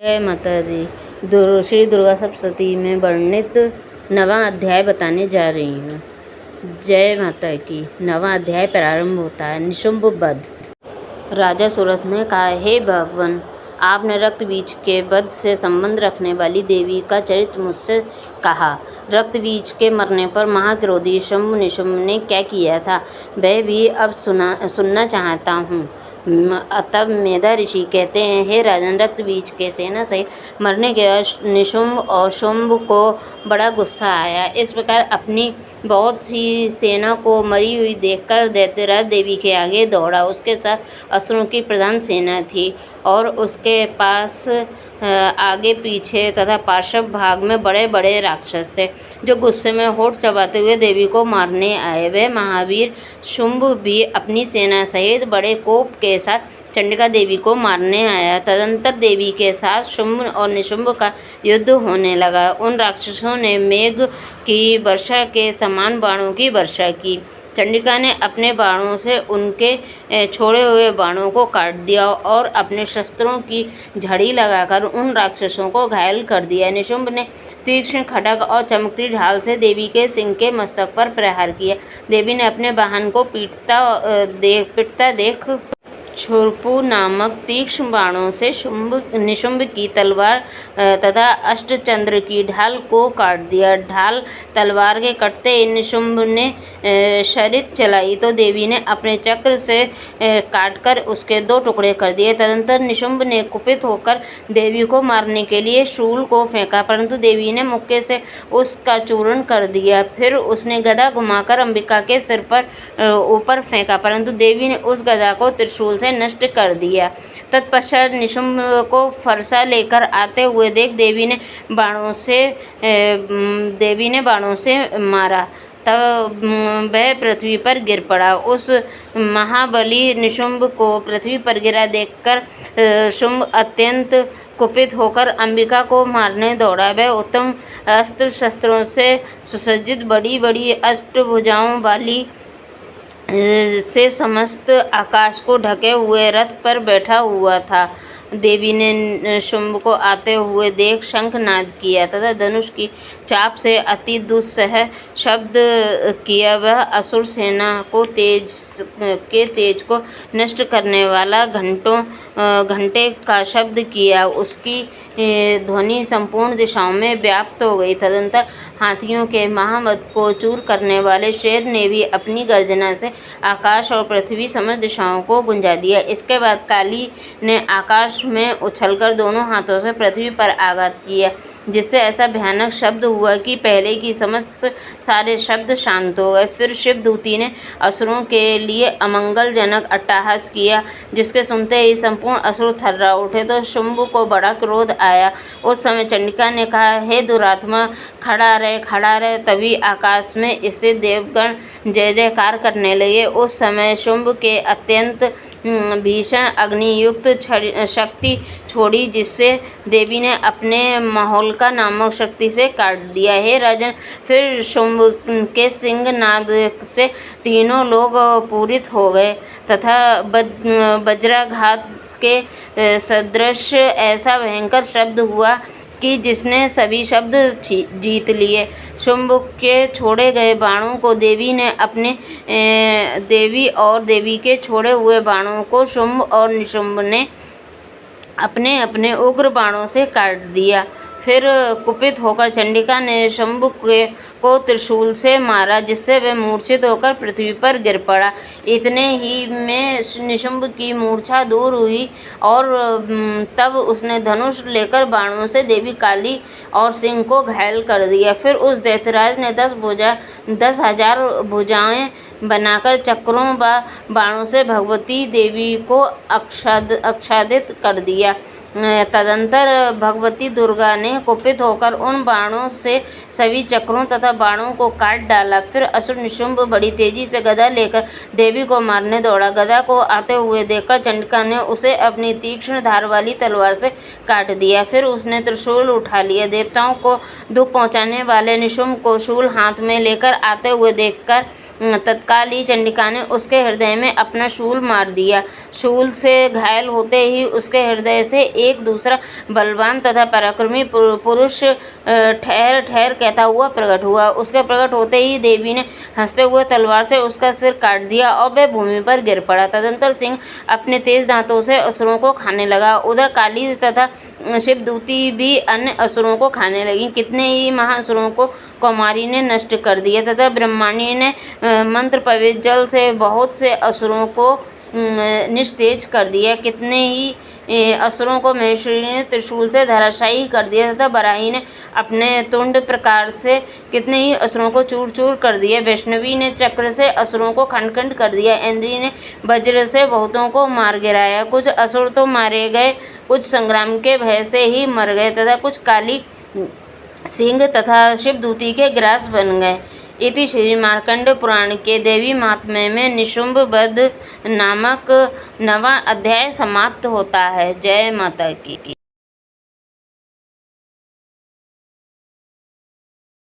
जय माता दी। श्री दुर्गा सप्तशती में वर्णित नवा अध्याय बताने जा रही हूँ। जय माता की। नवा अध्याय प्रारंभ होता है। निशुंभ वध। राजा सूरत ने कहा, हे भगवान, आपने रक्त बीज के वध से संबंध रखने वाली देवी का चरित्र मुझसे कहा। रक्त बीज के मरने पर महाक्रोधी शुंभ निशुंभ ने क्या किया था, वह भी अब सुनना चाहता हूँ। तब मेधा ऋषि कहते हैं, हे राजन, रक्त बीज के सेना सहित मरने के बाद निशुंभ और शुंभ को बड़ा गुस्सा आया। इस प्रकार अपनी बहुत सी सेना को मरी हुई देखकर दैत्यराज देवी के आगे दौड़ा। उसके साथ असुरों की प्रधान सेना थी और उसके पास आगे पीछे तथा पार्श्व भाग में बड़े बड़े राक्षस थे, जो गुस्से में होठ चबाते हुए देवी को मारने आए। वह महावीर शुंभ भी अपनी सेना सहित बड़े कोप के साथ चंडिका देवी को मारने आया। तदंतर देवी के साथ शुंभ और निशुंभ का युद्ध होने लगा। उन राक्षसों ने मेघ की वर्षा के समान बाणों की वर्षा की। चंडिका ने अपने बाणों से उनके छोड़े हुए बाणों को काट दिया और अपने शस्त्रों की झड़ी लगाकर उन राक्षसों को घायल कर दिया। निशुंभ ने तीक्ष्ण खड्ग और चमकती ढाल से देवी के सिंह के मस्तक पर प्रहार किया। देवी ने अपने वाहन को पिटता देख छुरपु नामक तीक्ष्ण बाणों से निशुंभ की तलवार तथा अष्टचंद्र की ढाल को काट दिया। ढाल तलवार के कटते ही निशुंभ ने शरीर चलाई तो देवी ने अपने चक्र से काटकर उसके 2 टुकड़े कर दिए। तदंतर निशुंभ ने कुपित होकर देवी को मारने के लिए शूल को फेंका, परंतु देवी ने मुक्के से उसका चूर्ण कर दिया। फिर उसने गदा घुमाकर अंबिका के सिर पर ऊपर फेंका, परंतु देवी ने उस गदा को त्रिशूल से नष्ट कर दिया। तत्पश्चात निशुंभ को फरसा लेकर आते हुए देख देवी ने बाणों से मारा। तब वह पृथ्वी पर गिर पड़ा। उस महाबली निशुंभ को पृथ्वी पर गिरा देखकर शुंभ अत्यंत कुपित होकर अंबिका को मारने दौड़ा। वह उत्तम अस्त्र शस्त्रों से सुसज्जित बड़ी बड़ी अष्टभुजाओं वाली से समस्त आकाश को ढके हुए रथ पर बैठा हुआ था। देवी ने शुंभ को आते हुए देख शंखनाद किया तथा धनुष की चाप से अति दुस्सह शब्द किया। वह असुर सेना को तेज को नष्ट करने वाला घंटे का शब्द किया। उसकी ध्वनि संपूर्ण दिशाओं में व्याप्त हो गई। तदंतर हाथियों के महामद को चूर करने वाले शेर ने भी अपनी गर्जना से आकाश और पृथ्वी समस्त दिशाओं को गुंजा दिया। इसके बाद काली ने आकाश में उछलकर दोनों हाथों से पृथ्वी पर आघात किया, जिससे ऐसा भयानक शब्द हुआ कि पहले की समस्त सारे शब्द शांत हो गए। फिर शिवदूती ने असुरों के लिए अमंगलजनक अट्टहास किया, जिसके सुनते ही संपूर्ण असुर थर्रा उठे तो शुंभ को बड़ा क्रोध आया। उस समय चंडिका ने कहा, हे दुरात्मा, खड़ा रहे। तभी आकाश में इससे देवगण जय जयकार करने लगे। उस समय शुंभ के अत्यंत भीषण अग्नियुक्त शक्ति छोड़ी, जिससे देवी ने अपने महोल्का नामक शक्ति से काट दिया। हे राजन, फिर शुंभ के सिंहनाद से तीनों लोग पूरित हो गए तथा वज्राघात के सदृश ऐसा भयंकर शब्द हुआ कि जिसने सभी शब्द जीत लिए। शुंभ के छोड़े गए बाणों को देवी के छोड़े हुए बाणों को शुंभ और निशुंभ ने अपने अपने उग्र बाणों से काट दिया। फिर कुपित होकर चंडिका ने शुंभ को त्रिशूल से मारा, जिससे वह मूर्छित होकर पृथ्वी पर गिर पड़ा। इतने ही में निशुंभ की मूर्छा दूर हुई और तब उसने धनुष लेकर बाणों से देवी काली और सिंह को घायल कर दिया। फिर उस दैत्यराज ने 10,000 भुजाएं बनाकर चक्रों व बाणों से भगवती देवी को आच्छादित कर दिया। तदंतर भगवती दुर्गा ने कुपित होकर उन बाणों से सभी चक्रों तथा बाणों को काट डाला। फिर असुर निशुंभ बड़ी तेजी से गदा लेकर देवी को मारने दौड़ा। गदा को आते हुए देखकर चंडिका ने उसे अपनी तीक्ष्ण धार वाली तलवार से काट दिया। फिर उसने त्रिशूल उठा लिया। देवताओं को दुख पहुँचाने वाले निशुंभ को शूल हाथ में लेकर आते हुए देखकर तत्काल ही चंडिका ने उसके हृदय में अपना शूल मार दिया। शूल से घायल होते ही उसके हृदय से एक दूसरा बलवान तथा पराक्रमी पुरुष ठहर ठहर कहता हुआ प्रकट हुआ। उसके प्रकट होते ही देवी ने हंसते हुए तलवार से उसका सिर काट दिया और वह भूमि पर गिर पड़ा। तदंतर सिंह अपने तेज दांतों से असुरों को खाने लगा। उधर काली तथा शिवदूती भी अन्य असुरों को खाने लगी। कितने ही महाअसुरों को कौमारी ने नष्ट कर दिया तथा ब्रह्माणी ने मंत्र पवित्र जल से बहुत से असुरों को निस्तेज कर दिया। कितने ही असुरों को महेश्वरी ने त्रिशूल से धराशायी कर दिया तथा बराही ने अपने तुंड प्रकार से कितने ही असुरों को चूर चूर कर दिया। वैष्णवी ने चक्र से असुरों को खंड खंड कर दिया। इंद्री ने वज्र से बहुतों को मार गिराया। कुछ असुर तो मारे गए, कुछ संग्राम के भय से ही मर गए तथा कुछ काली सिंह तथा शिवदूती के ग्रास बन गए। इति श्री मार्कंड पुराण के देवी महात्म्य में निशुंभ वध नामक 9वां अध्याय समाप्त होता है। जय माता की।